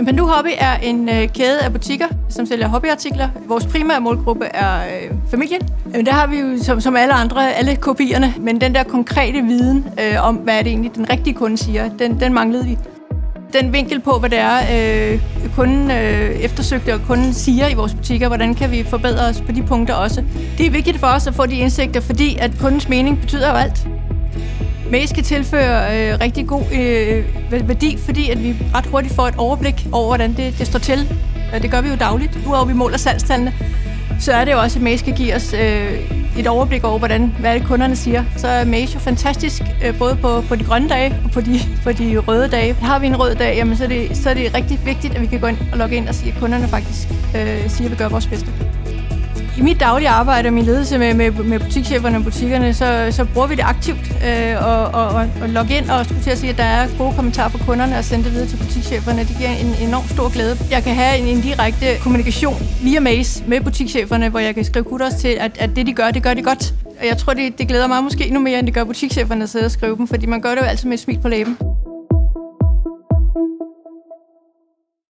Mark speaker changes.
Speaker 1: Pandoo Hobby er en kæde af butikker, som sælger hobbyartikler. Vores primære målgruppe er familien. Der har vi jo som alle andre, alle kopierne, men den der konkrete viden om, hvad er det egentlig den rigtige kunde siger, den manglede vi. Den vinkel på, hvad det er, kunden eftersøgte og kunden siger i vores butikker, hvordan kan vi forbedre os på de punkter også. Det er vigtigt for os at få de indsigter, fordi at kundens mening betyder jo alt. Maze kan tilføre rigtig god værdi, fordi at vi ret hurtigt får et overblik over, hvordan det står til. Det gør vi jo dagligt. Udover vi måler salgstallene, så er det jo også, at Maze kan give os et overblik over, hvad det kunderne siger. Så er Maze jo fantastisk, både på de grønne dage og på de røde dage. Har vi en rød dag, jamen, så er det rigtig vigtigt, at vi kan gå ind og logge ind og sige, at kunderne faktisk siger, at vi gør vores bedste. I mit daglige arbejde og min ledelse med butikscheferne og butikkerne, så bruger vi det aktivt og logge ind og skulle til at sige, at der er gode kommentarer fra kunderne og sende det videre til butikscheferne. Det giver en enormt stor glæde. Jeg kan have en direkte kommunikation via Maze med butikscheferne, hvor jeg kan skrive kudos til, at det de gør, det gør de godt. Og jeg tror, det glæder mig måske endnu mere, end det gør butikscheferne at sidde og skrive dem, fordi man gør det jo altid med et smil på læben.